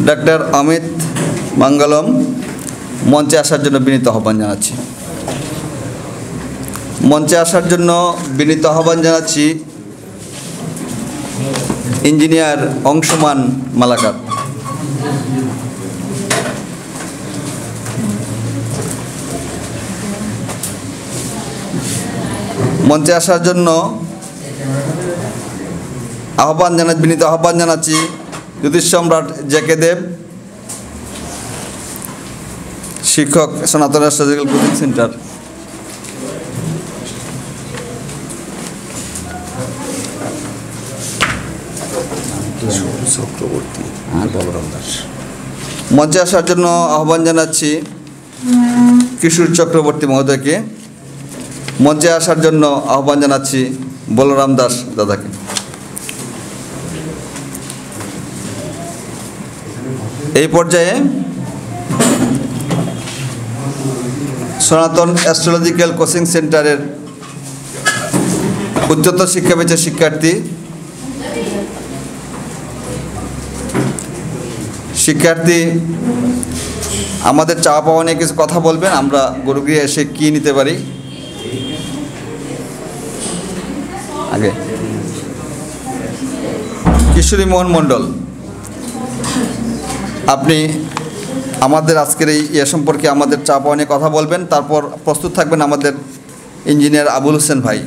Doctor Amit Mangalam মঞ্চে আসার জন্য বিনীত আহ্বান জানাচ্ছি। মঞ্চে আসার জন্য বিনীত আহ্বান জানাচ্ছি ইঞ্জিনিয়ার অংশুমান মালাকার। মঞ্চে আসার জন্য বিনীত আহ্বান জানাচ্ছি জ্যোতিষ সম্রাট জেকে দেব, শিক্ষক, সনাতন অ্যাস্ট্রোলজিক্যাল কোচিং সেন্টার। চক্রবর্তী আর বলরাম দাস। মঞ্চে আসার জন্য আহ্বান জানাচ্ছি কিশোর চক্রবর্তী মহোদয়কে। মঞ্চে আসার জন্য আহ্বান জানাচ্ছি বলরাম দাস দাদাকে। এই পর্যায়ে সনাতন অ্যাস্ট্রোলজিক্যাল কোচিং সেন্টারের উচ্চতর শিক্ষা ব্যাচের শিক্ষার্থী আমাদের চাওয়া পাওয়া নিয়ে কিছু কথা বলবেন। আমরা গুরুগৃহে এসে কি নিতে পারি আগে। কিশোরী মোহন মণ্ডল, আপনি আমাদের আজকের এই সম্পর্কে আমাদের চাপ নিয়ে কথা বলবেন। তারপর প্রস্তুত থাকবেন আমাদের ইঞ্জিনিয়ার আবুল হোসেন ভাই।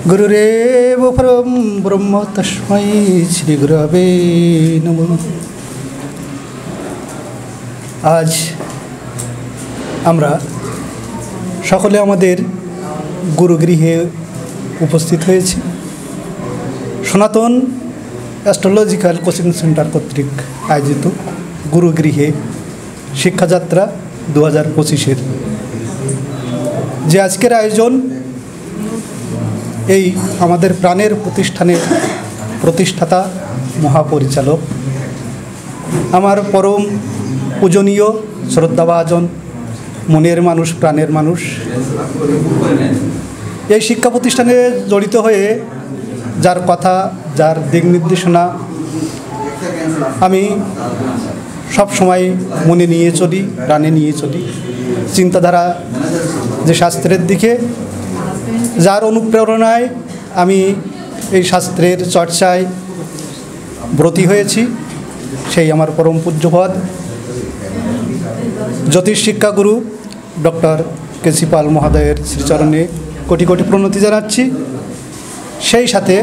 গুরুরেব পরম ব্রহ্ম তস্मै শ্রী গুরবে নমঃ। আজ আমরা সকলে আমাদের গুরুগৃহে উপস্থিত হয়েছি সনাতন অ্যাস্ট্রোলজিক্যাল কোচিং সেন্টার কর্তৃক আয়োজিত গুরুগৃহে শিক্ষাযাত্রা 2025-এর যে আজকের আয়োজন, এই আমাদের প্রাণের প্রতিষ্ঠানের প্রতিষ্ঠাতা মহাপরিচালক আমার পরম পূজনীয় শ্রদ্ধাভাজন মনের মানুষ, প্রাণের মানুষ, এই শিক্ষা প্রতিষ্ঠানে জড়িত হয়ে যার কথা, যার দিক নির্দেশনা আমি সব সময় মনে নিয়ে চলি, প্রাণে নিয়ে চলি, চিন্তাধারা যে শাস্ত্রের দিকে, যার অনুপ্রেরণায় আমি এই শাস্ত্রের চর্চায় ব্রতী হয়েছি, সেই আমার পরম পূজ্যপদ জ্যোতিষ শিক্ষাগুরু ডক্টর কেসি পাল মহোদয়ের শ্রীচরণে কোটি কোটি প্রণতি জানাচ্ছি। সেই সাথে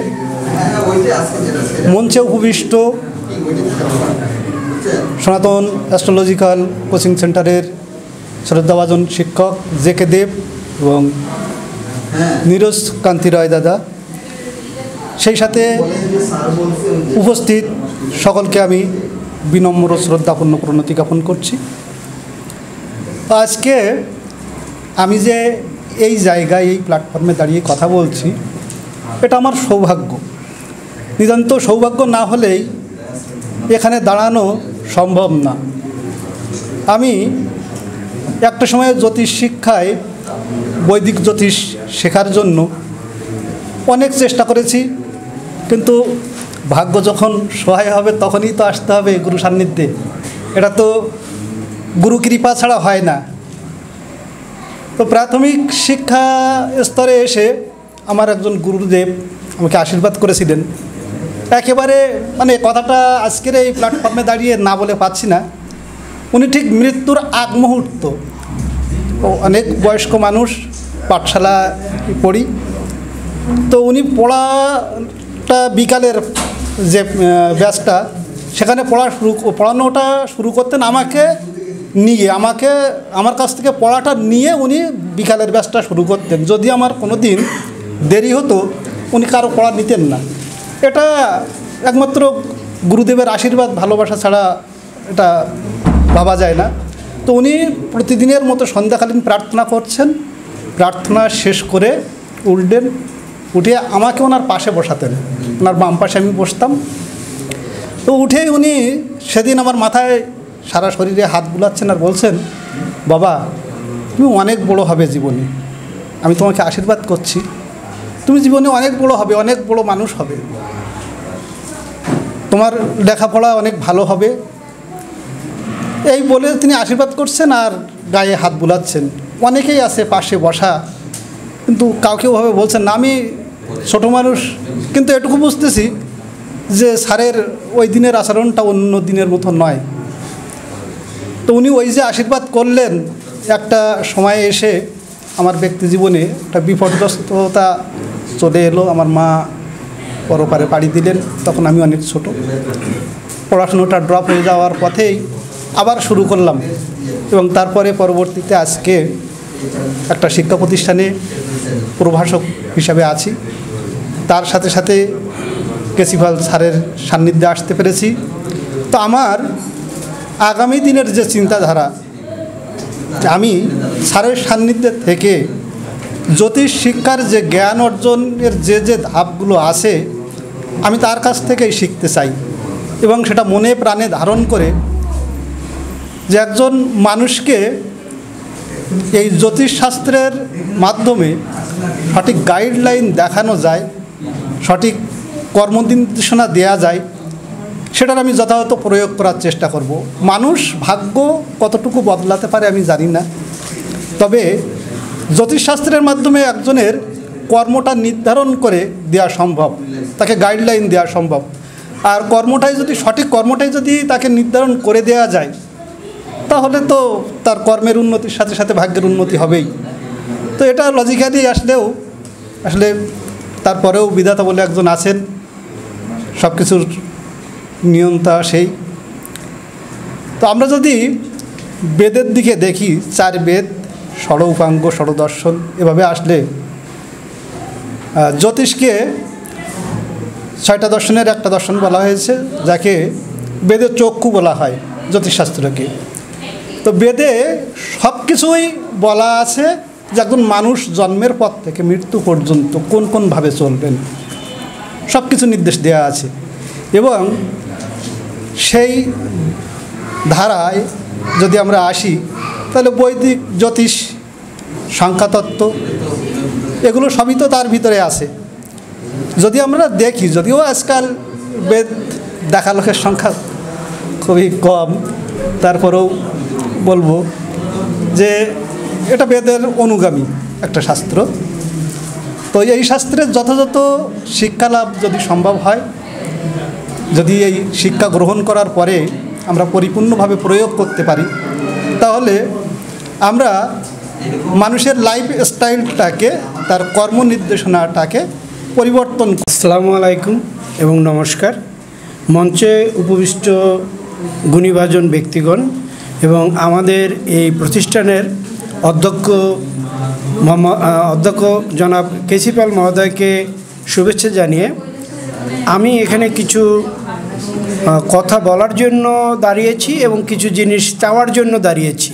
মঞ্চে উপবিষ্ট সনাতন অ্যাস্ট্রোলজিক্যাল কোচিং সেন্টারের শ্রদ্ধাভাজন শিক্ষক জেকে দেব এবং নীরজ কান্তি রায় দাদা, সেই সাথে উপস্থিত সকলকে আমি বিনম্র শ্রদ্ধাপূর্ণ প্রণতি জ্ঞাপন করছি। আজকে আমি যে এই জায়গায়, এই প্ল্যাটফর্মে দাঁড়িয়ে কথা বলছি, এটা আমার সৌভাগ্য। নিতান্ত সৌভাগ্য না হলেই এখানে দাঁড়ানো সম্ভব না। আমি একটা সময় জ্যোতিষ শিক্ষায় বৈদিক জ্যোতিষ শেখার জন্য অনেক চেষ্টা করেছি, কিন্তু ভাগ্য যখন সহায় হবে তখনই তো আসতে হবে গুরু সান্নিধ্যে। এটা তো গুরু কৃপা ছাড়া হয় না। তো প্রাথমিক শিক্ষা স্তরে এসে আমার একজন গুরুদেব আমাকে আশীর্বাদ করেছিলেন। একেবারে কথাটা আজকের এই প্ল্যাটফর্মে দাঁড়িয়ে না বলে পাচ্ছি না। উনি ঠিক মৃত্যুর আগ মুহূর্ত, অনেক বয়স্ক মানুষ, পাঠশালা পড়ি, তো উনি পড়াটা বিকালের যে ব্যাচটা, সেখানে পড়ানোটা শুরু করতেন আমার কাছ থেকে পড়াটা নিয়ে উনি বিকালের ব্যাচটা শুরু করতেন। যদি আমার কোনো দিন দেরি হতো, উনি কারো পড়া নিতেন না। এটা একমাত্র গুরুদেবের আশীর্বাদ, ভালোবাসা ছাড়া এটা ভাবা যায় না। তো উনি প্রতিদিনের মতো সন্ধ্যাকালীন প্রার্থনা করছেন, প্রার্থনা শেষ করে উঠলেন, উঠে আমাকে ওনার পাশে বসাতেন, ওনার বাম পাশে আমি বসতাম। তো উঠেই উনি সেদিন আমার মাথায় সারা শরীরে হাত বুলাচ্ছেন আর বলছেন, বাবা তুমি অনেক বড় হবে জীবনে, আমি তোমাকে আশীর্বাদ করছি, তুমি জীবনে অনেক বড় হবে, অনেক বড় মানুষ হবে, তোমার লেখাপড়া অনেক ভালো হবে, এই বলে তিনি আশীর্বাদ করছেন আর গায়ে হাত বুলাচ্ছেন। অনেকেই আছে পাশে বসা, কিন্তু কাউকে ওভাবে বলছেন না। আমি ছোটো মানুষ, কিন্তু এটুকু বুঝতেছি যে স্যারের ওই দিনের আচরণটা অন্য দিনের মতো নয়। তো উনি ওই যে আশীর্বাদ করলেন, একটা সময়ে এসে আমার ব্যক্তি জীবনে একটা বিপর্যস্ততা চলে এলো। আমার মা পরপারে পাড়ি দিলেন, তখন আমি অনেক ছোট। পড়াশুনোটা ড্রপ হয়ে যাওয়ার পথেই আবার শুরু করলাম, এবং তারপরে পরবর্তীতে আজকে একটা শিক্ষা প্রতিষ্ঠানে প্রভাষক হিসাবে আছি। তার সাথে সাথে প্রিন্সিপাল স্যারের সান্নিধ্যে আসতে পেরেছি। তো আমার আগামী দিনের যে চিন্তাধারা, আমি স্যারের সান্নিধ্যে থেকে জ্যোতিষ শিক্ষার যে জ্ঞান অর্জনের যে ধাপগুলো আছে, আমি তার কাছ থেকেই শিখতে চাই, এবং সেটা মনে প্রাণে ধারণ করে যে একজন মানুষকে এই জ্যোতিষশাস্ত্রের মাধ্যমে সঠিক গাইডলাইন দেখানো যায়, সঠিক কর্মনির্দেশনা দেয়া যায়, সেটার আমি যথাযথ প্রয়োগ করার চেষ্টা করব। মানুষ ভাগ্য কতটুকু বদলাতে পারে আমি জানি না, তবে জ্যোতিষশাস্ত্রের মাধ্যমে একজনের কর্মটা নির্ধারণ করে দেওয়া সম্ভব, তাকে গাইডলাইন দেওয়া সম্ভব। আর কর্মটাই যদি সঠিক কর্মটাই যদি তাকে নির্ধারণ করে দেওয়া যায়, তাহলে তো তার কর্মের উন্নতির সাথে সাথে ভাগ্যের উন্নতি হবেই। তো এটা লজিক্যালি আসলে তারপরেও বিধাতা বলে একজন আছেন, সব কিছুর নিয়ন্তা সেই। তো আমরা যদি বেদের দিকে দেখি, 4 বেদ, ষড় উপাঙ্গ, ষড় দর্শন, এভাবে আসলে জ্যোতিষকে 6টা দর্শনের একটা দর্শন বলা হয়েছে, যাকে বেদের চক্ষু বলা হয় জ্যোতিষশাস্ত্রকে। তো বেদে সব কিছুই বলা আছে যে একজন মানুষ জন্মের পর থেকে মৃত্যু পর্যন্ত কোন কোনভাবে চলবেন, সব কিছু নির্দেশ দেওয়া আছে। এবং সেই ধারায় যদি আমরা আসি, তাহলে বৈদিক জ্যোতিষ, সংখ্যাতত্ত্ব, এগুলো সবই তো তার ভিতরে আছে। যদি আমরা দেখি, যদিও আজকাল বেদ দেখা লোকের সংখ্যা খুবই কম, তারপরেও বলবো যে এটা বেদের অনুগামী একটা শাস্ত্র। তো এই শাস্ত্রের যথাযথ শিক্ষালাভ যদি সম্ভব হয়, যদি এই শিক্ষা গ্রহণ করার পরে আমরা পরিপূর্ণভাবে প্রয়োগ করতে পারি, তাহলে আমরা মানুষের লাইফ স্টাইলটাকে, তার কর্মনির্দেশনাটাকে পরিবর্তন। আসসালামু আলাইকুম এবং নমস্কার। মঞ্চে উপবিষ্ট গুণীভাজন ব্যক্তিগণ এবং আমাদের এই প্রতিষ্ঠানের অধ্যক্ষ জনাব প্রিন্সিপাল মহোদয়কে শুভেচ্ছা জানিয়ে আমি এখানে কিছু কথা বলার জন্য দাঁড়িয়েছি এবং কিছু জিনিস চাওয়ার জন্য দাঁড়িয়েছি।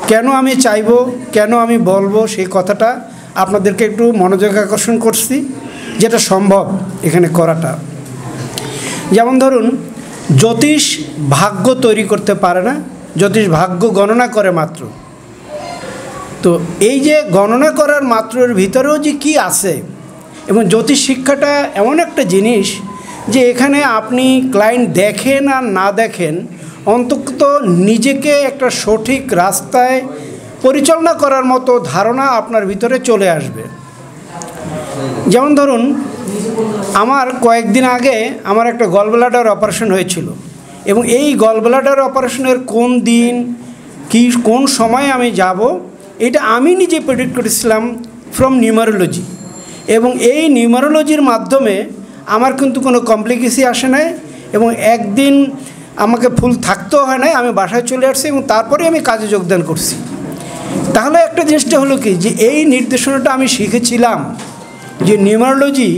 কেন আমি চাইব, কেন আমি বলবো, সেই কথাটা আপনাদেরকে একটু মনোযোগ আকর্ষণ করছি, যেটা সম্ভব এখানে করাটা। যেমন ধরুন, জ্যোতিষ ভাগ্য তৈরি করতে পারে না, জ্যোতিষ ভাগ্য গণনা করে মাত্র। তো এই যে গণনা করার মাত্রের ভিতরেও যে কি আছে, এবং জ্যোতিষ শিক্ষাটা এমন একটা জিনিস যে এখানে আপনি ক্লায়েন্ট দেখেন আর না দেখেন, অন্তত নিজেকে একটা সঠিক রাস্তায় পরিচালনা করার মতো ধারণা আপনার ভিতরে চলে আসবে। যেমন ধরুন, আমার কয়েকদিন আগে আমার একটা গলব্লাডার অপারেশন হয়েছিল, এবং এই গলব্লাডার অপারেশনের কোন দিন কি কোন সময় আমি যাব, এটা আমি নিজে প্রেডিক্ট করেছিলাম ফ্রম নিউমারোলজি। এবং এই নিউমারোলজির মাধ্যমে আমার কিন্তু কোনো কমপ্লিকেশন আসে নাই, এবং একদিন আমাকে ফুল থাকতেও হয় নাই, আমি বাসায় চলে আসছি এবং তারপরে আমি কাজে যোগদান করছি। তাহলে একটা জিনিসটা হলো কি, যে এই নির্দেশনাটা আমি শিখেছিলাম যে নিউমারোলজি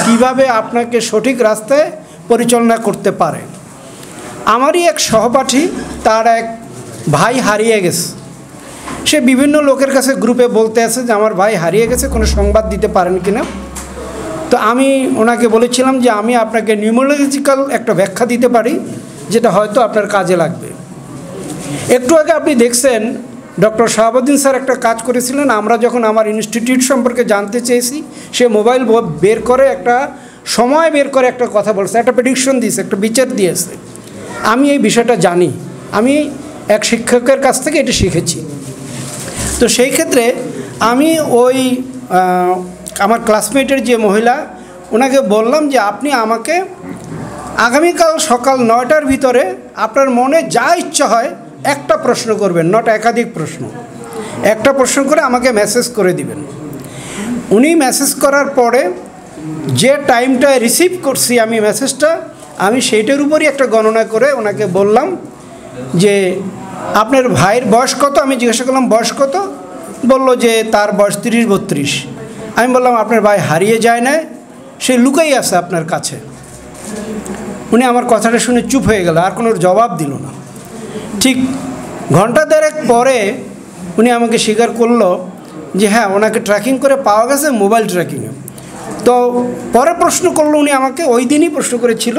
কিভাবে আপনাকে সঠিক রাস্তায় পরিচালনা করতে পারে। আমারই এক সহপাঠী, তার এক ভাই হারিয়ে গেছে। সে বিভিন্ন লোকের কাছে গ্রুপে বলতে আছে যে আমার ভাই হারিয়ে গেছে, কোনো সংবাদ দিতে পারেন কিনা। তো আমি ওনাকে বলেছিলাম যে আমি আপনাকে নিউমারোলজিক্যাল একটা ব্যাখ্যা দিতে পারি, যেটা হয়তো আপনার কাজে লাগবে। একটু আগে আপনি দেখছেন ডক্টর শাহাবুদ্দিন স্যার একটা কাজ করেছিলেন। আমরা যখন আমার ইনস্টিটিউট সম্পর্কে জানতে চেয়েছি, সে মোবাইল বের করে একটা সময় বের করে একটা কথা বলছে, একটা প্রেডিকশন দিয়েছে, একটা বিচার দিয়েছে। আমি এই বিষয়টা জানি, আমি এক শিক্ষকের কাছ থেকে এটা শিখেছি। তো সেই ক্ষেত্রে আমি ওই আমার ক্লাসমেটের যে মহিলা, ওনাকে বললাম যে আপনি আমাকে আগামীকাল সকাল 9টার ভিতরে আপনার মনে যা ইচ্ছা হয় একটা প্রশ্ন করবেন, নট একাধিক প্রশ্ন, একটা প্রশ্ন করে আমাকে মেসেজ করে দিবেন। উনি মেসেজ করার পরে যে টাইমটা রিসিভ করছি আমি মেসেজটা, আমি সেইটার উপরই একটা গণনা করে ওনাকে বললাম যে আপনার ভাইয়ের বয়স কত। আমি জিজ্ঞাসা করলাম বয়স কত, বললো যে তার বয়স 30-32। আমি বললাম আপনার ভাই হারিয়ে যায় না, সে লুকাই আছে আপনার কাছে। উনি আমার কথাটা শুনে চুপ হয়ে গেল, আর কোনো জবাব দিল না। ঠিক ঘন্টা দেড়েক পরে উনি আমাকে স্বীকার করলো যে হ্যাঁ, ওনাকে ট্র্যাকিং করে পাওয়া গেছে, মোবাইল ট্র্যাকিংয়ে। তো পরে প্রশ্ন করলো উনি আমাকে, ওই দিনই প্রশ্ন করেছিল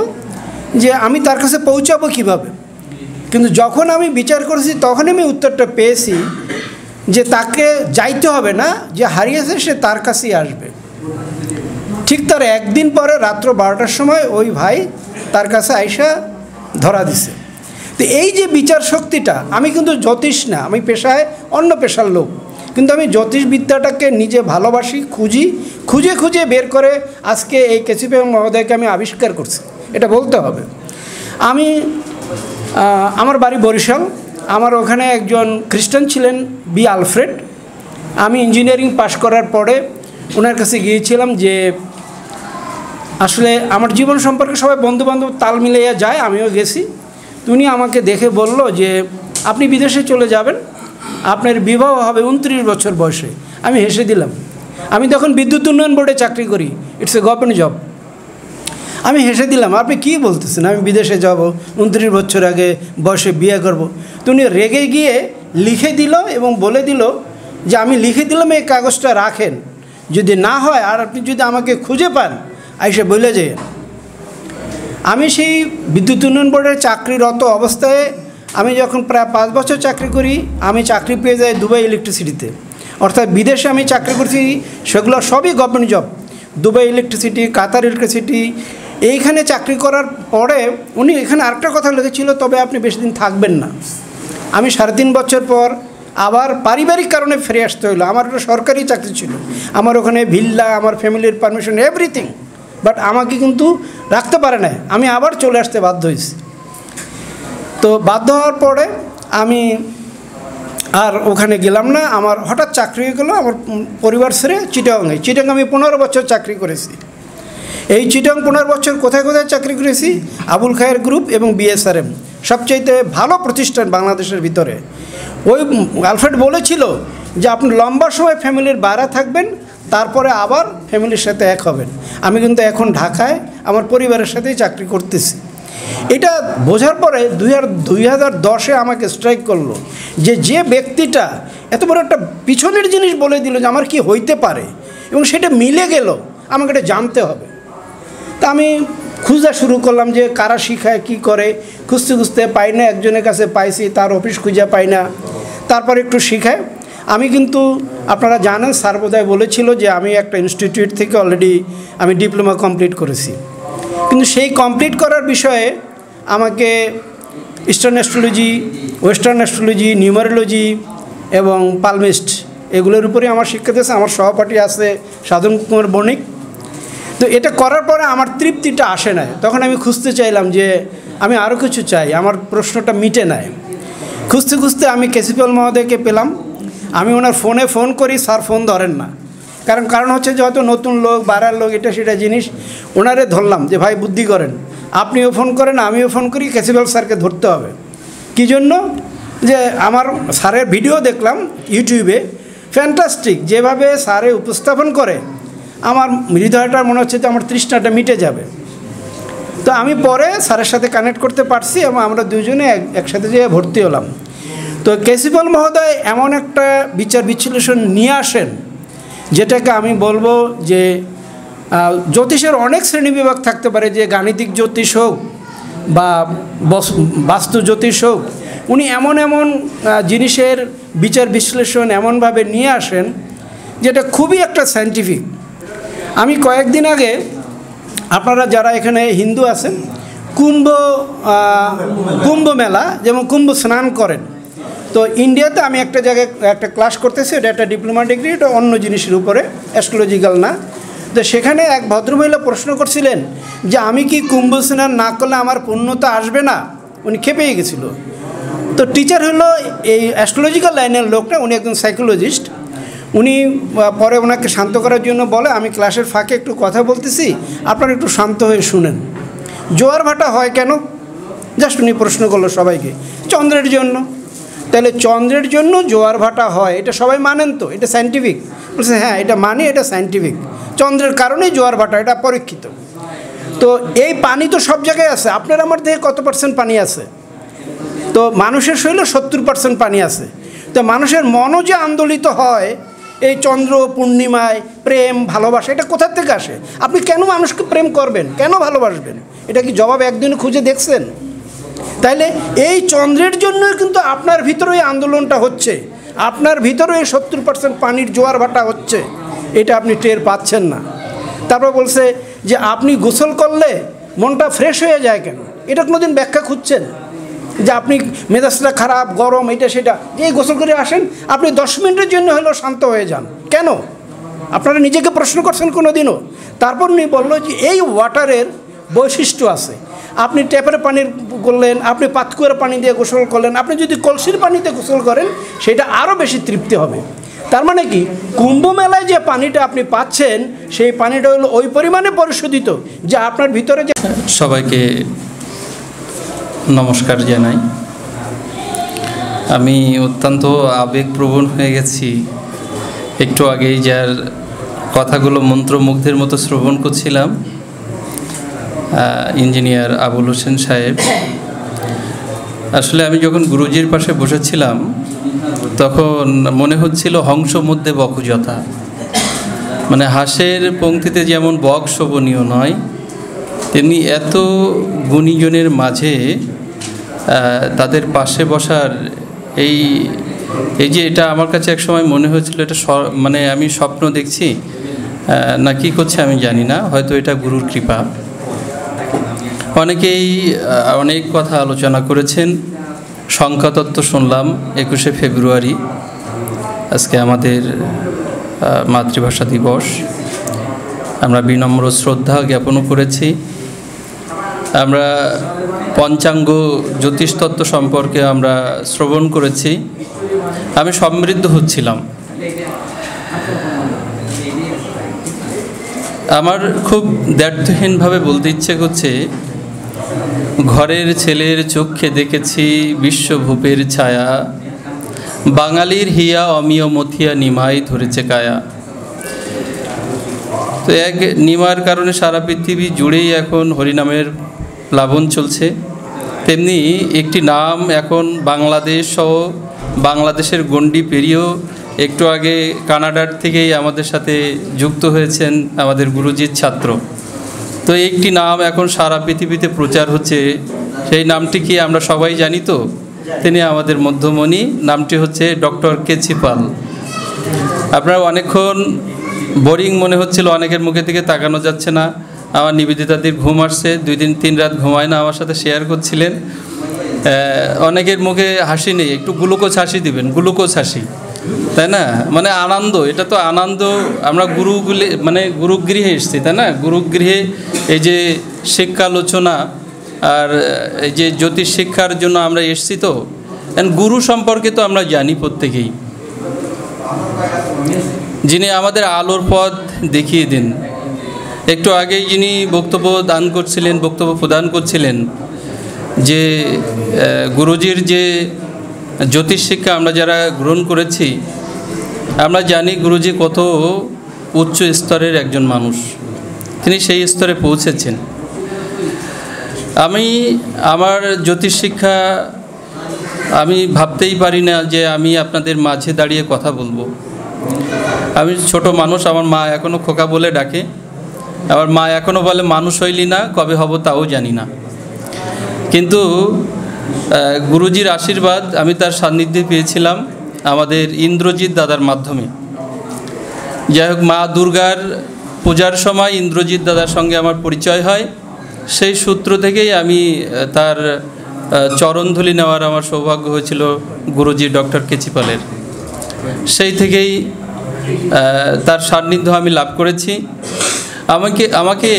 যে আমি তার কাছে পৌঁছাবো কীভাবে। কিন্তু যখন আমি বিচার করেছি তখন আমি উত্তরটা পেয়েছি যে তাকে যাইতে হবে না, যে হারিয়েছে সে তার কাছেই আসবে। ঠিক তার একদিন পরে রাত্র 12টার সময় ওই ভাই তার কাছে আইসা ধরা দিছে। তো এই যে বিচার শক্তিটা, আমি কিন্তু জ্যোতিষ না, আমি পেশায় অন্য পেশার লোক, কিন্তু আমি জ্যোতিষবিদ্যাটাকে নিজে ভালোবাসি, খুঁজে খুঁজে বের করে আজকে এই কেসিপি মহোদয়কে আমি আবিষ্কার করছি, এটা বলতে হবে। আমার বাড়ি বরিশাল, আমার ওখানে একজন খ্রিস্টান ছিলেন বি আলফ্রেড। আমি ইঞ্জিনিয়ারিং পাশ করার পরে ওনার কাছে গিয়েছিলাম যে আসলে আমার জীবন সম্পর্কে সবাই বন্ধুবান্ধব তাল মিলাইয়া যায়, আমিও গেছি। উনি আমাকে দেখে বলল যে আপনি বিদেশে চলে যাবেন, আপনার বিবাহ হবে 29 বছর বয়সে। আমি হেসে দিলাম। আমি তখন বিদ্যুৎ উন্নয়ন বোর্ডে চাকরি করি, ইটস এ গভর্নমেন্ট জব। আমি হেসে দিলাম, আপনি কী বলতেছেন, আমি বিদেশে যাব, 29 বছর আগে বয়সে বিয়ে করব। তো উনি রেগে গিয়ে লিখে দিল এবং বলে দিল যে আমি লিখে দিলাম, এই কাগজটা রাখেন, যদি না হয় আর আপনি যদি আমাকে খুঁজে পান আইসে বলে যায়। আমি সেই বিদ্যুৎ উন্নয়ন বোর্ডের চাকরিরত অবস্থায় আমি যখন প্রায় 5 বছর চাকরি করি, আমি চাকরি পেয়ে যাই দুবাই ইলেকট্রিসিটিতে। অর্থাৎ বিদেশে আমি চাকরি করছি সেগুলো সবই গভর্নমেন্ট জব, দুবাই ইলেকট্রিসিটি, কাতার ইলেকট্রিসিটি। এইখানে চাকরি করার পরে উনি এখানে আরেকটা কথা লিখেছিল, তবে আপনি বেশি দিন থাকবেন না। আমি 3.5 বছর পর আবার পারিবারিক কারণে ফিরে আসতে হলো। আমার একটা সরকারি চাকরি ছিল, আমার ওখানে ভিল্লা, আমার ফ্যামিলির পারমিশন, এভরিথিং, বাট আমাকে কিন্তু রাখতে পারে না, আমি আবার চলে আসতে বাধ্য হয়েছি। তো বাধ্য হওয়ার পরে আমি আর ওখানে গেলাম না, আমার হঠাৎ চাকরি হয়ে গেলো আমার পরিবার ছেড়ে চিটাগাঙে। চিটাগাং আমি 15 বছর চাকরি করেছি। এই চিটাগাং 15 বছর কোথায় কোথায় চাকরি করেছি, আবুল খায়ের গ্রুপ এবং বিএসআরএম, সবচাইতে ভালো প্রতিষ্ঠান বাংলাদেশের ভিতরে। ওই আলফ্রেড বলেছিল যে আপনি লম্বা সময় ফ্যামিলির বাইরে থাকবেন, তারপরে আবার ফ্যামিলির সাথে এক হবেন। আমি কিন্তু এখন ঢাকায় আমার পরিবারের সাথেই চাকরি করতেছি। এটা বোঝার পরে 2010-এ আমাকে স্ট্রাইক করলো যে ব্যক্তিটা এত বড় একটা পিছনের জিনিস বলে দিল যে আমার কি হইতে পারে এবং সেটা মিলে গেল, আমাকে এটা জানতে হবে। তা আমি খুঁজা শুরু করলাম যে কারা শিখায়, কি করে। খুঁজতে খুঁজতে পাই না, একজনের কাছে পাইছি, তার অফিস খুঁজে পাই না, তারপর একটু শিখায়। আমি কিন্তু আপনারা জানেন স্যার বোধহয় বলেছিল যে আমি একটা ইনস্টিটিউট থেকে অলরেডি আমি ডিপ্লোমা কমপ্লিট করেছি, কিন্তু সেই কমপ্লিট করার বিষয়ে আমাকে eastern astrology, western astrology, numerology এবং পালমিস্ট এগুলোর উপরে আমার শিক্ষা দিয়েছে। আমার সহপাঠী আছে সাধন কুমার বণিক। তো এটা করার পরে আমার তৃপ্তিটা আসে না, তখন আমি খুঁজতে চাইলাম যে আমি আরও কিছু চাই, আমার প্রশ্নটা মিটে নাই। খুঁজতে খুঁজতে আমি কেসিপাল মহোদয়কে পেলাম। আমি ওনার ফোনে ফোন করি, স্যার ফোন ধরেন না, কারণ হচ্ছে যে হয়তো নতুন লোক, বাড়ার লোক, এটা সেটা জিনিস। ওনারে ধরলাম যে ভাই বুদ্ধি করেন, আপনিও ফোন করেন, আমিও ফোন করি, কেসিপাল স্যারকে ধরতে হবে। কী জন্য? যে আমার স্যারের ভিডিও দেখলাম ইউটিউবে, ফ্যান্টাস্টিক যেভাবে স্যারে উপস্থাপন করে, আমার হৃদয়টা মনে হচ্ছে যে আমার তৃষ্ণাটা মিটে যাবে। তো আমি পরে স্যারের সাথে কানেক্ট করতে পারছি এবং আমরা দুজনে একসাথে যেয়ে ভর্তি হলাম। তো কেসিপাল মহোদয় এমন একটা বিচার বিশ্লেষণ নিয়ে আসেন যেটাকে আমি বলবো যে জ্যোতিষের অনেক শ্রেণীবিভাগ থাকতে পারে, যে গাণিতিক জ্যোতিষ হোক বা বাস্তু জ্যোতিষ হোক, উনি এমন জিনিসের বিচার বিশ্লেষণ এমনভাবে নিয়ে আসেন যেটা খুবই একটা সায়েন্টিফিক। আমি কয়েকদিন আগে, আপনারা যারা এখানে হিন্দু আছেন, কুম্ভ মেলা, যেমন কুম্ভ স্নান করেন। তো ইন্ডিয়াতে আমি একটা জায়গায় একটা ক্লাস করতেছি, এটা একটা ডিপ্লোমা ডিগ্রি, এটা অন্য জিনিসের উপরে, অ্যাস্ট্রোলজিক্যাল না। তো সেখানে এক ভদ্রমহিলা প্রশ্ন করছিলেন যে আমি কি কুম্ভ স্নান না করলে আমার পূর্ণতা আসবে না? উনি খেপেই গেছিল। তো টিচার হলো এই অ্যাস্ট্রোলজিক্যাল লাইনের লোকটা, উনি একজন সাইকোলজিস্ট। উনি পরে ওনাকে শান্ত করার জন্য বলে, আমি ক্লাসের ফাঁকে একটু কথা বলতেছি, আপনারা একটু শান্ত হয়ে শুনেন। জোয়ার ভাটা হয় কেন? জাস্ট উনি প্রশ্ন করলো সবাইকে, চন্দ্রের জন্য। তাহলে চন্দ্রের জন্য জোয়ার ভাটা হয়, এটা সবাই মানেন তো? এটা সায়েন্টিফিক? বলছে হ্যাঁ, এটা মানি, এটা সায়েন্টিফিক। চন্দ্রের কারণেই জোয়ার ভাটা, এটা পরীক্ষিত। তো এই পানি তো সব জায়গায় আছে। আপনার আমার দেহে কত % পানি আছে? তো মানুষের শরীরে 70% পানি আছে। তো মানুষের মনও যে আন্দোলিত হয় এই চন্দ্র পূর্ণিমায়, প্রেম ভালোবাসা, এটা কোথার থেকে আসে? আপনি কেন মানুষকে প্রেম করবেন, কেন ভালোবাসবেন? এটা কি জবাব একদিন খুঁজে দেখছেন? তাইলে এই চন্দ্রের জন্যই কিন্তু আপনার ভিতরে এই আন্দোলনটা হচ্ছে, আপনার ভিতরে এই 70% পানির জোয়ার ভাটা হচ্ছে, এটা আপনি টের পাচ্ছেন না। তারপর বলছে যে আপনি গোসল করলে মনটা ফ্রেশ হয়ে যায় কেন? এটা কোনোদিন ব্যাখ্যা খুঁজছেন? যে আপনি মেজাজটা খারাপ, গরম, এটা সেটা, এই গোসল করে আসেন, আপনি 10 মিনিটের জন্য হলেও শান্ত হয়ে যান কেন? আপনারা নিজেকে প্রশ্ন করছেন কোনো দিনও? তারপর উনি বললো যে এই ওয়াটারের বৈশিষ্ট্য আছে। আপনি ট্যাপের পানির করলেন, আপনি পাতকুয়ার পানি দিয়ে গোসল করলেন, আপনি যদি কলসির পানিতে গোসল করেন সেটা আরও বেশি তৃপ্তি হবে। তার মানে কি, কুম্ভ মেলায় যে পানিটা আপনি পাচ্ছেন সেই পানিটা হলো ওই পরিমাণে পরিশোধিত যে আপনার ভিতরে যে। সবাইকে নমস্কার জানাই। আমি অত্যন্ত আবেগপ্রবণ হয়ে গেছি একটু আগেই, যার কথাগুলো মন্ত্রমুগ্ধের মতো শ্রবণ করছিলাম, ইঞ্জিনিয়ার আবুল হোসেন সাহেব। আসলে আমি যখন গুরুজির পাশে বসেছিলাম তখন মনে হচ্ছিল হংস মধ্যে বকযথা, মানে হাঁসের পংক্তিতে যেমন বক শোভনীয় নয়, তেমনি এত গুণীজনের মাঝে তাদের পাশে বসার এই যে এটা আমার কাছে এক সময় মনে হয়েছিল এটা মানে আমি স্বপ্ন দেখছি না কি করছে আমি জানি না, হয়তো এটা গুরুর কৃপা। অনেকেই অনেক কথা আলোচনা করেছেন, সংখ্যাতত্ত্ব শুনলাম। 21শে ফেব্রুয়ারি আজকে আমাদের মাতৃভাষা দিবস, আমরা বিনম্র শ্রদ্ধা জ্ঞাপনও করেছি। আমরা পঞ্চাঙ্গ জ্যোতিষতত্ত্ব সম্পর্কে আমরা শ্রবণ করেছি। আমি সমৃদ্ধ হচ্ছিলাম। আমার খুব দ্ব্যর্থহীনভাবে বলতে ইচ্ছে করছে, ঘরের ছেলের চক্ষে দেখেছি বিশ্বভূপের ছায়া, বাঙালির হিয়া অমিয় মথিয়া নিমাই ধরেছে কায়া। তো এক নিমার কারণে সারা পৃথিবী জুড়েই এখন হরিনামের প্লাবন চলছে। তেমনি একটি নাম এখন বাংলাদেশ সহ বাংলাদেশের গণ্ডি পেরিয়েও একটু আগে কানাডার থেকেই আমাদের সাথে যুক্ত হয়েছেন আমাদের গুরুজির ছাত্র। তো একটি নাম এখন সারা পৃথিবীতে প্রচার হচ্ছে, সেই নামটি কি আমরা সবাই জানি তো? তিনি আমাদের মধ্যমণি, নামটি হচ্ছে ডক্টর কেছি পাল। আপনারা অনেকক্ষণ বোরিং মনে হচ্ছিল, অনেকের মুখে থেকে তাকানো যাচ্ছে না। আমার নিবেদিতাদের ঘুম আসছে, 2-3 রাত ঘুমায় না, আমার সাথে শেয়ার করছিলেন। অনেকের মুখে হাসি নেই, একটু গ্লুকোজ হাসি দিবেন, গ্লুকোজ হাসি, তাই না? মানে আনন্দ, এটা তো আনন্দ। আমরা গুরুগৃহে এসেছি, তাই না? গুরুগৃহে এই যে শিক্ষালোচনা আর এই যে জ্যোতিষ শিক্ষার জন্য আমরা এসেছি। তো গুরু সম্পর্কে তো আমরা জানি প্রত্যেকেই, যিনি আমাদের আলোর পথ দেখিয়ে দেন। একটু আগেই যিনি বক্তব্য প্রদান করছিলেন যে গুরুজির যে জ্যোতিষ শিক্ষা আমরা যারা গ্রহণ করেছি, আমরা জানি গুরুজি কত উচ্চ স্তরের একজন মানুষ, তিনি সেই স্তরে পৌঁছেছেন। আমার জ্যোতিষ শিক্ষা আমি ভাবতেই পারি না যে আমি আপনাদের মাঝে দাঁড়িয়ে কথা বলবো। আমি ছোট মানুষ, আমার মা এখনও খোকা বলে ডাকে, আমার মা এখনও বলে মানুষ হইলি না, কবে হব তাও জানি না। কিন্তু গুরুজির আশীর্বাদ আমি তার সান্নিধ্যে পেয়েছিলাম আমাদের ইন্দ্রজিৎ দাদার মাধ্যমে। যাই হোক, মা দুর্গার পূজার সময় ইন্দ্রজিৎ দাদার সঙ্গে আমার পরিচয় হয়। সেই সূত্র থেকেই আমি তার চরণধুলি নেওয়ার আমার সৌভাগ্য হয়েছিল গুরুজি ডক্টর কেচিপালের। সেই থেকেই তার সান্নিধ্য আমি লাভ করেছি। আমাকে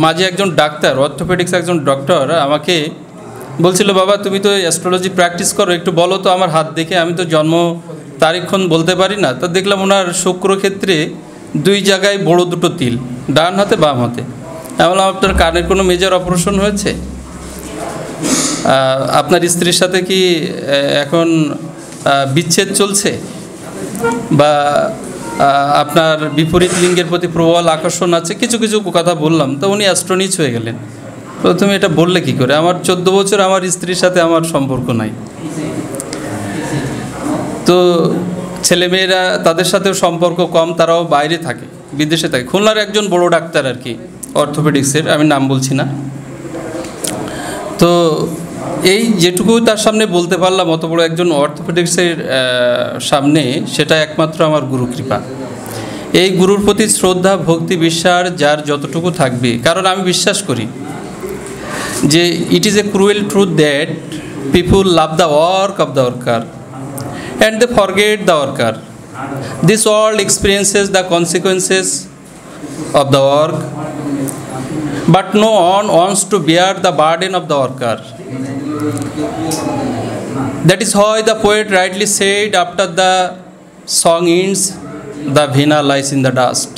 মাঝে একজন ডাক্তার, অর্থোপেডিক্স একজন ডক্টর আমাকে বলছিল, বাবা তুমি তো অ্যাস্ট্রোলজি প্র্যাকটিস করো, একটু বলো তো আমার হাত দেখে, আমি তো জন্ম তারিখক্ষণ বলতে পারি না। তো দেখলাম ওনার শুক্রক্ষেত্রে 2 জায়গায় বড় 2টো তিল, ডান হাতে বাম হাতে। আমি বললাম আপনার কানের কোনো মেজর অপারেশন হয়েছে? আপনার স্ত্রীর সাথে কি এখন বিচ্ছেদ চলছে, বা আপনার বিপরীত লিঙ্গের প্রতি প্রবল আকর্ষণ আছে? কিছু কিছু কথা বললাম। তো উনি অ্যাস্ট্রোনিচ হয়ে গেলেন। প্রথমে এটা বললে কি করে? আমার 14 বছর আমার স্ত্রীর সাথে আমার সম্পর্ক নাই। তো ছেলেমেয়েরা তাদের সাথেও সম্পর্ক কম, তারাও বাইরে থাকে, বিদেশে থাকে। খুলনার একজন বড় ডাক্তার আর কি, অর্থোপেডিক্সের, আমি নাম বলছি না। তো এই যেটুকু তার সামনে বলতে পারলাম অত বড় একজন অর্থোপেডিক্সের সামনে, সেটা একমাত্র আমার গুরু কৃপা। এই গুরুর প্রতি শ্রদ্ধা, ভক্তি, বিশ্বাস যার যতটুকু থাকবে, কারণ আমি বিশ্বাস করি যে it is a cruel truth that people love the work of the worker and they forget the worker. This world experiences the consequences of the work, but no one wants to bear the burden of the worker. That is why the poet rightly said, after the song ends, the veena lies in the dust.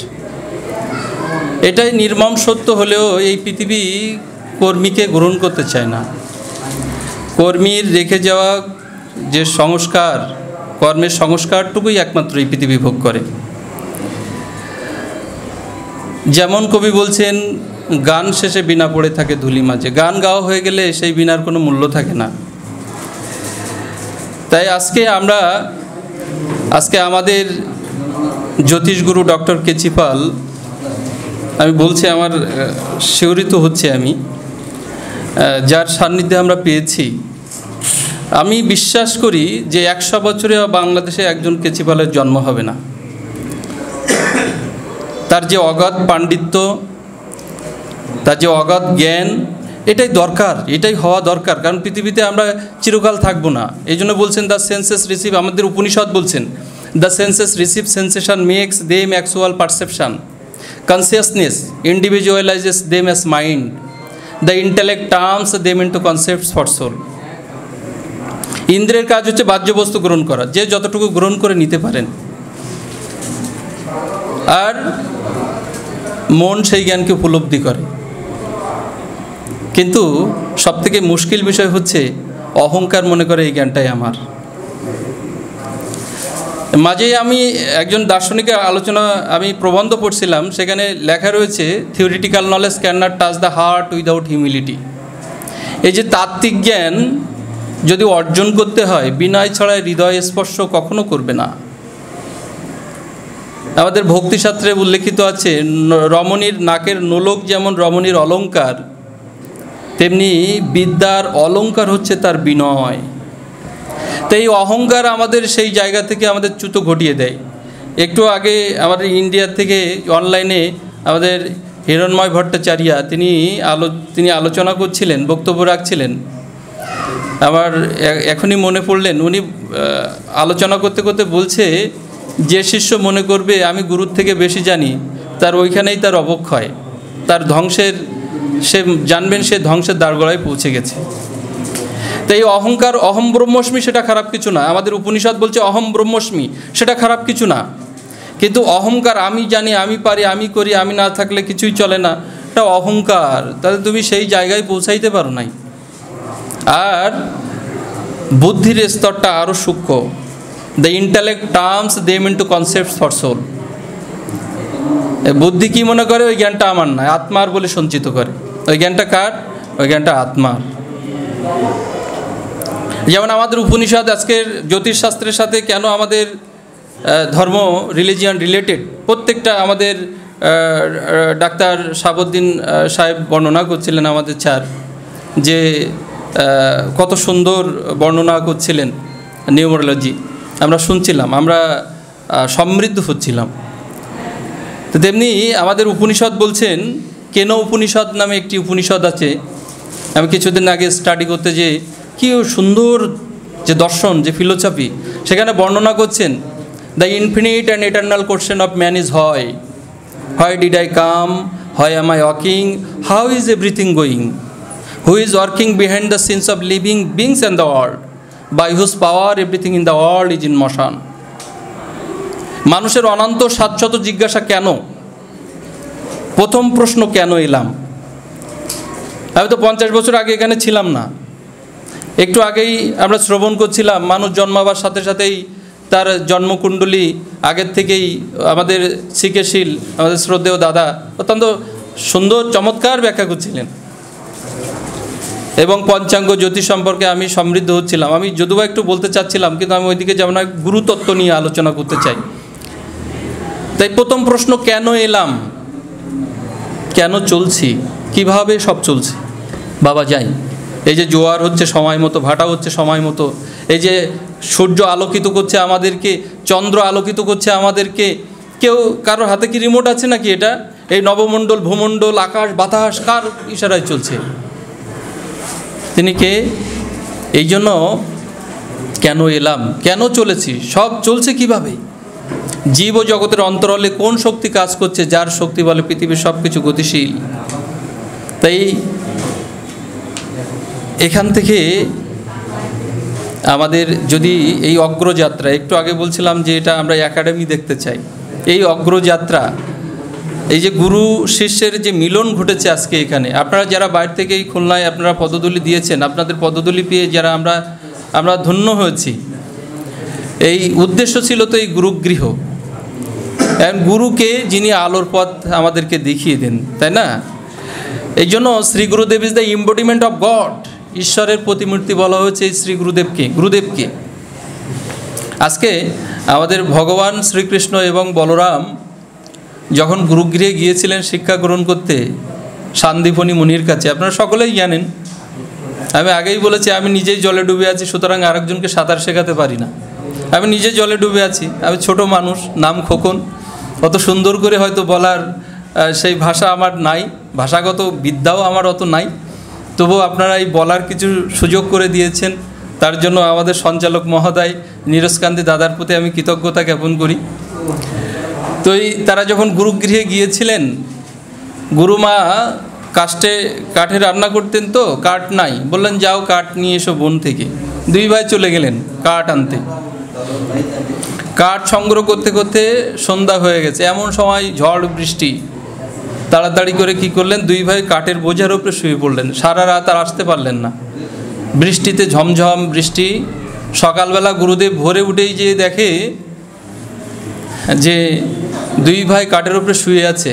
এটাই নির্মম সত্য হলেও এই পৃথিবী কর্মীকে গ্রহণ করতে চায় না। কর্মীর রেখে যাওয়া যে সংস্কার, কর্মের সংস্কারটুকুই একমাত্র এই পৃথিবী ভোগ করে। যেমন কবি বলছেন, গান শেষে বীণা পড়ে থাকে ধুলি মাঝে। গান গাওয়া হয়ে গেলে সেই বীণার কোনো মূল্য থাকে না। তাই আজকে আমাদের জ্যোতিষগুরু ডক্টর কেচিপাল, আমি বলছি আমার শিহরিত হচ্ছে আমি, যার সান্নিধ্যে আমরা পেয়েছি, আমি বিশ্বাস করি যে 100 বছরে বাংলাদেশে একজন কেচিপালের জন্ম হবে না। তার যে অগাধ পাণ্ডিত্য, তার যে অগাধ জ্ঞান, এটাই দরকার, এটাই হওয়া দরকার। কারণ পৃথিবীতে আমরা চিরকাল থাকবো না। এই জন্য বলছেন দ্য সেন্সেস রিসিভ, আমাদের উপনিষদ বলছেন the senses receive sensation makes them actual perception, consciousness individualizes them as mind, the intellect terms them into concepts for soul. ইন্দ্রের কাজ হচ্ছে বাহ্য বস্তু গ্রহণ করা, যে যতটুকু গ্রহণ করে নিতে পারেন, আর মন সেই জ্ঞানকে উপলব্ধি করে। কিন্তু সবথেকে মুশকিল বিষয় হচ্ছে অহংকার মনে করে এই জ্ঞানটাই আমার। মাঝেই আমি একজন দার্শনিকের আমি প্রবন্ধ পড়ছিলাম, সেখানে লেখা রয়েছে theoretical knowledge can not touch the heart without humility. এই যে তাত্ত্বিক জ্ঞান যদি অর্জন করতে হয়, বিনয় ছাড়া হৃদয় স্পর্শ কখনো করবে না। আমাদের ভক্তিশাস্ত্রে উল্লেখিত আছে, রমণীর নাকের নোলক যেমন রমণীর অলঙ্কার, তেমনি বিদ্যার অলঙ্কার হচ্ছে তার বিনয়। তাই এই অহংকার আমাদের সেই জায়গা থেকে আমাদের চ্যুত ঘটিয়ে দেয়। একটু আগে আমাদের ইন্ডিয়া থেকে অনলাইনে আমাদের হিরণময় ভট্টাচার্য তিনি আলোচনা করছিলেন, বক্তব্য রাখছিলেন। আমার এখনই মনে পড়লেন, উনি আলোচনা করতে করতে বলছে, যে শিষ্য মনে করবে আমি গুরুর থেকে বেশি জানি, তার ওইখানেই তার অবক্ষয়, তার ধ্বংসের, সে জানবেন সে ধ্বংসের দ্বারগোড়ায় পৌঁছে গেছে। তাই অহংকার, অহম ব্রহ্মস্মি, সেটা খারাপ কিছু না। আমাদের উপনিষদ বলছে অহম ব্রহ্মস্মি, সেটা খারাপ কিছু না। কিন্তু অহংকার, আমি জানি, আমি পারি, আমি করি, আমি না থাকলে কিছুই চলে না, এটা অহংকার। তাহলে তুমি সেই জায়গায় পৌঁছাইতে পারো নাই। আর বুদ্ধির স্তরটা আরও সূক্ষ্ম, the intellect terms them into concepts for soul. বুদ্ধি কি মনে করে, ওই জ্ঞানটা আমার নয়, আত্মার বলে সঞ্চিত করে। ওই জ্ঞানটা কার? ওই জ্ঞানটা আত্মার। যেমন আমাদের উপনিষদ আজকের জ্যোতিষশাস্ত্রের সাথে কেন আমাদের ধর্ম, রিলিজিয়ান রিলেটেড, প্রত্যেকটা আমাদের ডাক্তার শাহাবুদ্দিন সাহেব বর্ণনা করছিলেন আমাদের স্যার, যে কত সুন্দর বর্ণনা করছিলেন নিউমারোলজি, আমরা শুনছিলাম, আমরা সমৃদ্ধ হচ্ছিলাম। তো তেমনি আমাদের উপনিষদ বলছেন কেন উপনিষদ নামে একটি উপনিষদ আছে, আমি কিছুদিন আগে স্টাডি করতে যে কি সুন্দর যে দর্শন, যে ফিলোসফি সেখানে বর্ণনা করছেন, the infinite and eternal question of man is why did I come, why am I walking, how is everything going, who is working behind the scenes of living beings and the world, by whose power everything in the world is in motion. মানুষের অনন্ত সাতশত জিজ্ঞাসা কেন, প্রথম প্রশ্ন কেন এলাম। আমি তো 50 বছর আগে এখানে ছিলাম না। একটু আগেই আমরা শ্রবণ করছিলাম, মানুষ জন্মাবার সাথে সাথেই তার জন্মকুণ্ডলী আগের থেকেই আমাদের শিকেশীল আমাদের শ্রদ্ধেয় দাদা অত্যন্ত সুন্দর চমৎকার ব্যাখ্যা করছিলেন, এবং পঞ্চাঙ্গ জ্যোতিষ সম্পর্কে আমি সমৃদ্ধ হচ্ছিলাম। আমি যদিও একটু বলতে চাচ্ছিলাম, কিন্তু আমি ওইদিকে যেমন গুরুতত্ত্ব নিয়ে আলোচনা করতে চাই। তাই প্রথম প্রশ্ন, কেন এলাম, কেন চলছি, কিভাবে সব চলছে। বাবা যাই, এই যে জোয়ার হচ্ছে সময় মতো, ভাটা হচ্ছে সময় মতো, এই যে সূর্য আলোকিত করছে আমাদেরকে, চন্দ্র আলোকিত করছে আমাদেরকে, কেউ কারোর হাতে কি রিমোট আছে নাকি? এটা এই নবমণ্ডল, ভূমণ্ডল, আকাশ বাতাস কার ইশারায় চলছে? তিনি কে? এই জন্য কেন এলাম, কেন চলেছি, সব চলছে কিভাবে, জীব ও জগতের অন্তরালে কোন শক্তি কাজ করছে, যার শক্তি বলে পৃথিবীর সব কিছু গতিশীল। তাই এখান থেকে আমাদের যদি এই অগ্রযাত্রা, একটু আগে বলছিলাম যে এটা আমরা একাডেমি দেখতে চাই, এই অগ্রযাত্রা, এই যে গুরু শিষ্যের যে মিলন ঘটেছে আজকে এখানে, আপনারা যারা বাইরে থেকে এই খুলনায় আপনারা পদধূলি দিয়েছেন, আপনাদের পদধূলি পেয়ে যারা আমরা ধন্য হয়েছি। এই উদ্দেশ্য ছিল তো এই গুরুগৃহ, গুরুকে যিনি আলোর পথ আমাদেরকে দেখিয়ে দেন, তাই না? এই জন্য শ্রী গুরুদেব ইজ দ্য ইম্বডিমেন্ট অফ গড, ঈশ্বরের প্রতিমূর্তি বলা হয়েছে এই শ্রী গুরুদেবকে। আজকে আমাদের ভগবান শ্রীকৃষ্ণ এবং বলরাম যখন গুরুগৃহে গিয়েছিলেন শিক্ষা গ্রহণ করতে সান্দীপনী মুনির কাছে, আপনারা সকলেই জানেন। আমি আগেই বলেছি, আমি নিজেই জলে ডুবে আছি, সুতরাং আরেকজনকে সাঁতার শেখাতে পারি না। আমি নিজে জলে ডুবে আছি, আমি ছোট মানুষ, নাম খোকন, অত সুন্দর করে হয়তো বলার সেই ভাষা আমার নাই, ভাষাগত বিদ্যাও আমার অত নাই, তবু আপনারা এই বলার কিছু সুযোগ করে দিয়েছেন, তার জন্য আমাদের সঞ্চালক মহোদয় নীরজকান্তি দাদার প্রতি আমি কৃতজ্ঞতা জ্ঞাপন করি। তো তারা যখন গুরুগৃহে গিয়েছিলেন, গুরুমা কাঠে রান্না করতেন, তো কাঠ নাই, বললেন যাও কাঠ নিয়ে এসো বন থেকে। দুই ভাই চলে গেলেন কাঠ আনতে। কাঠ সংগ্রহ করতে করতে সন্ধ্যা হয়ে গেছে, এমন সময় ঝড় বৃষ্টি। তাড়াতাড়ি করে কি করলেন, দুই ভাই কাঠের বোঝার উপরে শুয়ে পড়লেন। সারা রাত আর আসতে পারলেন না, বৃষ্টিতে ঝমঝম বৃষ্টি। সকালবেলা গুরুদেব ভোরে উঠেই যে দেখে যে দুই ভাই কাঠের উপরে শুয়ে আছে,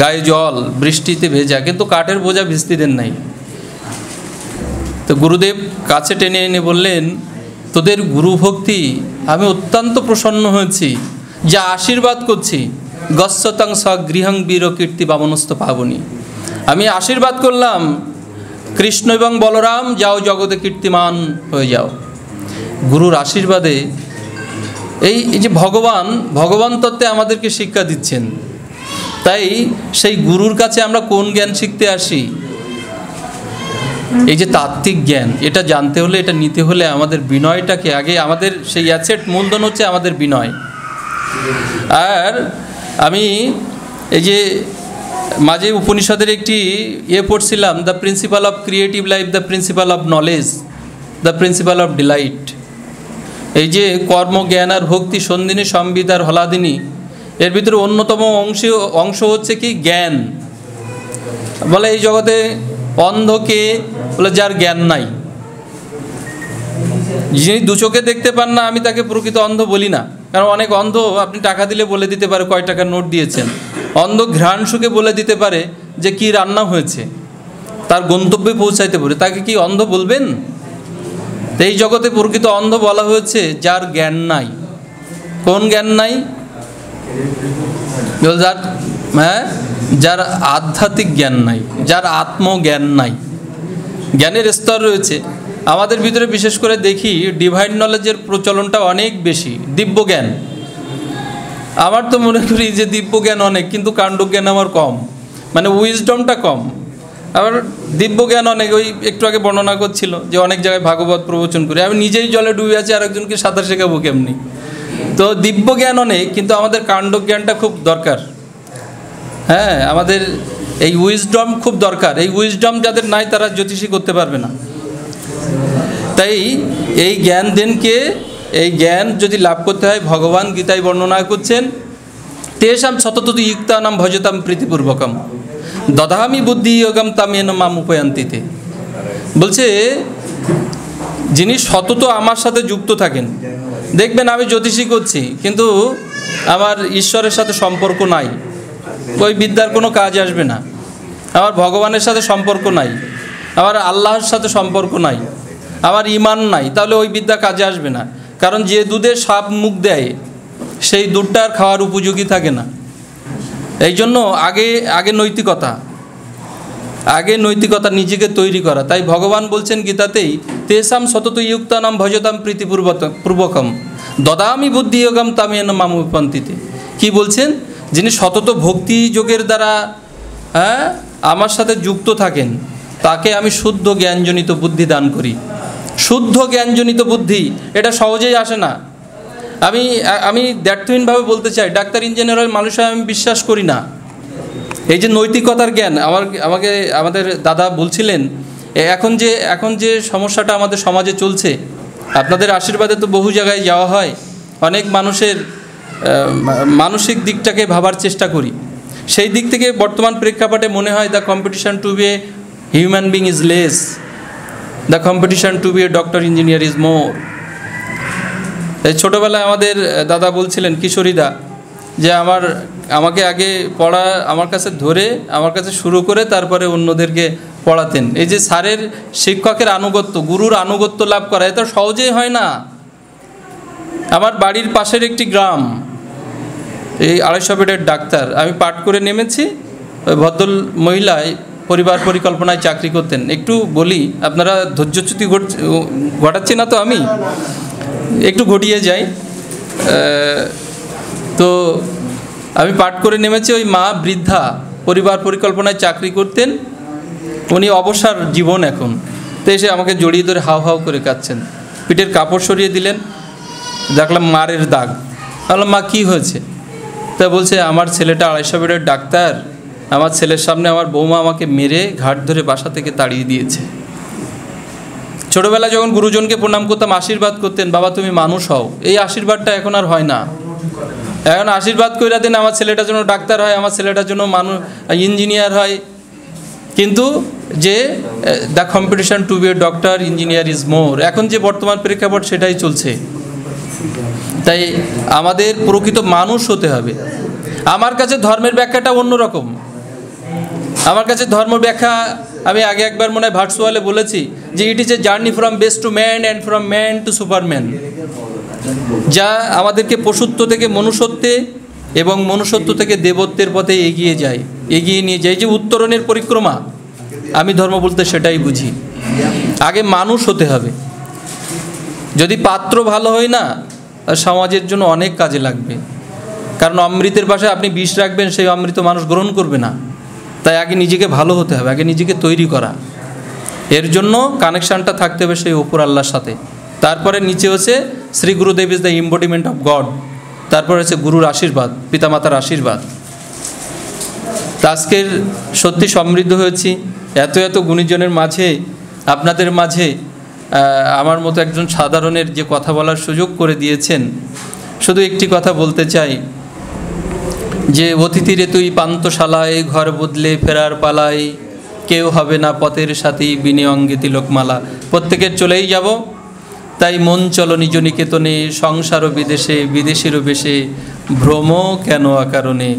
গায়ে জল, বৃষ্টিতে ভেজা, কিন্তু কাঠের বোঝা ভিজতে দেন নাই। তো গুরুদেব কাছে টেনে এনে বললেন, তোদের গুরুভক্তি আমি অত্যন্ত প্রসন্ন হয়েছি, যা আশীর্বাদ করছি, গচ্ছতাং স্বগৃহং বীর কীর্তি বামনস্থ পাবনি। আমি আশীর্বাদ করলাম, কৃষ্ণ এবং বলরাম যাও জগতে কীর্তিমান হয়ে যাও। গুরুর আশীর্বাদে এই যে ভগবান তত্ত্বে আমাদেরকে শিক্ষা দিচ্ছেন। তাই সেই গুরুর কাছে আমরা কোন জ্ঞান শিখতে আসি? এই যে তাত্ত্বিক জ্ঞান, এটা জানতে হলে, এটা নিতে হলে আমাদের বিনয়টাকে আগে, আমাদের সেই অ্যাসেট মূলধন হচ্ছে আমাদের বিনয়। আর আমি এই যে মাঝে উপনিষদের একটি পড়ছিলাম, the principal of creative life, the principal of knowledge, the principal of Deloitte. এই যে কর্ম, জ্ঞান আর ভক্তি, সন্ধিনী, সম্বিত আর হলাদিনী, এর ভিতরে অন্যতম অংশ হচ্ছে কি জ্ঞান। বলে এই জগতে অন্ধকে বলে যার জ্ঞান নাই, যিনি দু চোখে দেখতে পান না, আমি তাকে প্রকৃত অন্ধ বলি না। কারণ অনেক অন্ধ আপনি টাকা দিলে বলে দিতে পারে কয় টাকার নোট দিয়েছেন। অন্ধ ঘ্রাণ সুখে বলে দিতে পারে যে কি রান্না হয়েছে, তার গন্তব্যে পৌঁছাইতে পারে, তাকে কি অন্ধ বলবেন? এই জগতে প্রকৃত অন্ধ বলা হয়েছে যার জ্ঞান নাই। কোন জ্ঞান নাই? যার আধ্যাত্মিক জ্ঞান নাই, যার আত্মজ্ঞান নাই। জ্ঞানের স্তর রয়েছে আমাদের ভিতরে, বিশেষ করে দেখি ডিভাইন নলেজের প্রচলনটা অনেক বেশি। দিব্য জ্ঞান, আমার তো মনে করি যে দিব্য জ্ঞান অনেক, কিন্তু কাণ্ডজ্ঞান আমার কম। মানে উইজডমটা কম। আবার দিব্যজ্ঞান অনেক, ওই একটু আগে বর্ণনা করছিল যে অনেক জায়গায় ভাগবত প্রবচন করে, আমি নিজেই জলে ডুবে আছি, আরেকজনকে সাঁতার শেখাবো কেমনি? তো দিব্যজ্ঞান অনেক, কিন্তু আমাদের কাণ্ডজ্ঞানটা খুব দরকার। হ্যাঁ, আমাদের এই উইজডম খুব দরকার। এই উইজডম যাদের নাই তারা জ্যোতিষী করতে পারবে না। তাই এই জ্ঞান দেনকে, এই জ্ঞান যদি লাভ করতে হয়, ভগবান গীতায় বর্ণনা করছেন, তেষাম সতত ইয়ুক্তানাম ভজতাম প্রীতিপূর্বকম দদামি বুদ্ধি যোগম তামেন মাম উপয়ান্তিতে। বলছে যিনি সতত আমার সাথে যুক্ত থাকেন, দেখবেন আমি জ্যোতিষী করছি কিন্তু আমার ঈশ্বরের সাথে সম্পর্ক নাই, ওই বিদ্যার কোনো কাজ আসবে না। আমার ভগবানের সাথে সম্পর্ক নাই, আমার আল্লাহর সাথে সম্পর্ক নাই, আমার ঈমান নাই, তাহলে ওই বিদ্যা কাজে আসবে না। কারণ যে দুধে সাপ মুখ দেয় সেই দুধটা আর খাওয়ার উপযোগী থাকে না। এই জন্য আগে নৈতিকতা নিজেকে তৈরি করা। তাই ভগবান বলছেন গীতাতেই, তেসাম সতত ইয়ুক্তানাম ভজতাম প্রীতিপূর্বকম দদামি বুদ্ধি যোগম তামেন মাম উপয়ান্তিতে। কি বলছেন? যিনি সতত ভক্তি যোগের দ্বারা আমার সাথে যুক্ত থাকেন, তাকে আমি শুদ্ধ জ্ঞানজনিত বুদ্ধি দান করি। শুদ্ধ জ্ঞানজনিত বুদ্ধি এটা সহজেই আসে না। আমি দ্ব্যর্থহীনভাবে বলতে চাই, ডাক্তার ইঞ্জিনিয়ার মানুষের আমি বিশ্বাস করি না। এই যে নৈতিকতার জ্ঞান, আমাদের দাদা বলছিলেন, এখন যে সমস্যাটা আমাদের সমাজে চলছে, আপনাদের আশীর্বাদে তো বহু জায়গায় যাওয়া হয়, অনেক মানুষের মানসিক দিকটাকে ভাবার চেষ্টা করি। সেই দিক থেকে বর্তমান প্রেক্ষাপটে মনে হয় the competition to be a human being is less, the competition to be a doctor engineer is more. এই ছোটোবেলায় আমাদের দাদা বলছিলেন, কিশোরীদা, যে আমাকে আগে পড়া আমার কাছে ধরে, আমার কাছে শুরু করে তারপরে অন্যদেরকে পড়াতেন। এই যে স্যারের, শিক্ষকের আনুগত্য, গুরুর আনুগত্য লাভ করা এটা সহজেই হয় না। আমার বাড়ির পাশের একটি গ্রাম, এই 250 বেডের ডাক্তার, আমি পাঠ করে নেমেছি। ওই ভদ্র মহিলায় পরিবার পরিকল্পনায় চাকরি করতেন। একটু বলি, আপনারা ধৈর্যচ্যুতি ঘটাচ্ছি না তো, আমি একটু ঘটিয়ে যাই। তো আমি পাঠ করে নেমেছি, ওই মা বৃদ্ধা পরিবার পরিকল্পনায় চাকরি করতেন, উনি অবসর জীবন এখন। তো এসে আমাকে জড়িয়ে ধরে হাউ হাউ করে কাঁদছেন, পিঠের কাপড় সরিয়ে দিলেন, দেখলাম মারের দাগ। বললাম, মা কী হয়েছে? তা বলছে, আমার ছেলেটা 250 বেডের ডাক্তার, আমার ছেলের সামনে আমার বৌমা আমাকে মেরে ঘাট ধরে বাসা থেকে তাড়িয়ে দিয়েছে। ছোটোবেলায় যখন গুরুজনকে প্রণাম করতাম, আশীর্বাদ করতেন, বাবা তুমি মানুষ হও, এই আশীর্বাদটা এখন আর হয় না। এখন আশীর্বাদ কইরা দেন আমার ছেলেটার জন্য ডাক্তার হয়, আমার ছেলেটার জন্য ইঞ্জিনিয়ার হয়, কিন্তু যে the competition to be a doctor engineer is more, এখন যে বর্তমান প্রেক্ষাপট সেটাই চলছে। তাই আমাদের প্রকৃত মানুষ হতে হবে। আমার কাছে ধর্মের ব্যাখ্যাটা অন্যরকম। আমার কাছে ধর্ম ব্যাখ্যা, আমি আগে একবার মনে হয় ভার্চুয়ালে বলেছি যে it is a journey from best to man and from man to Superman, যা আমাদেরকে পশুত্ব থেকে মনুষ্যত্বে এবং মনুষ্যত্ব থেকে দেবত্বের পথে এগিয়ে নিয়ে যায়। যে উত্তরণের পরিক্রমা, আমি ধর্ম বলতে সেটাই বুঝি। আগে মানুষ হতে হবে। যদি পাত্র ভালো হয় না, সমাজের জন্য অনেক কাজে লাগবে। কারণ অমৃতের পাশে আপনি বিষ রাখবেন, সেই অমৃত মানুষ গ্রহণ করবে না। তাই আগে নিজেকে ভালো হতে হবে, আগে নিজেকে তৈরি করা। এর জন্য কানেকশানটা থাকতে হবে সেই ওপর আল্লাহর সাথে। তারপরে নিচে হচ্ছে শ্রী গুরুদেব is the embodiment of god. তারপরে হচ্ছে গুরুর আশীর্বাদ, পিতামাতার আশীর্বাদ। তা আজকের সত্যি সমৃদ্ধ হয়েছি এত গুণীজনের মাঝে, আপনাদের মাঝে আমার মতো একজন সাধারণের যে কথা বলার সুযোগ করে দিয়েছেন। শুধু একটি কথা বলতে চাই যে অতিথিরে তুই পান্তশালায়, ঘর বদলে ফেরার পালায়, কেউ হবে না পথের সাথী, বিনে অঙ্গে তিলকমালা। প্রত্যেকের চলেই যাব, তাই মন চলো নিজ নিকেতনে, সংসার ও বিদেশে, বিদেশিরও বেশে, ভ্রম কেন আকারণে।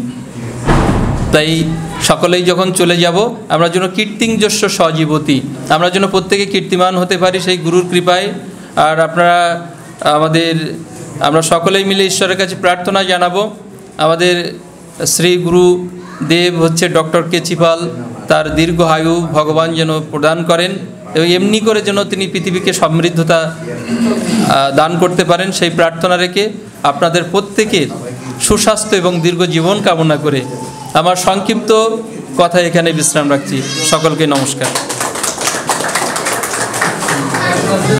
তাই সকলেই যখন চলে যাব, আমরা যেন কীর্তিঞ্জস্ব সজীবতী, আমরা যেন প্রত্যেকে কীর্তিমান হতে পারি সেই গুরুর কৃপায়। আর আমরা সকলেই মিলে ঈশ্বরের কাছে প্রার্থনা জানাবো, আমাদের শ্রী গুরুদেব হচ্ছে ডক্টর কেচিপাল, তার দীর্ঘ আয়ু ভগবান যেন প্রদান করেন এবং এমনি করে যেন তিনি পৃথিবীকে সমৃদ্ধতা দান করতে পারেন, সেই প্রার্থনা রেখে আপনাদের প্রত্যেকের সুস্বাস্থ্য এবং দীর্ঘ জীবন কামনা করে আমার সংক্ষিপ্ত কথা এখানে বিশ্রাম রাখছি। সকলকে নমস্কার।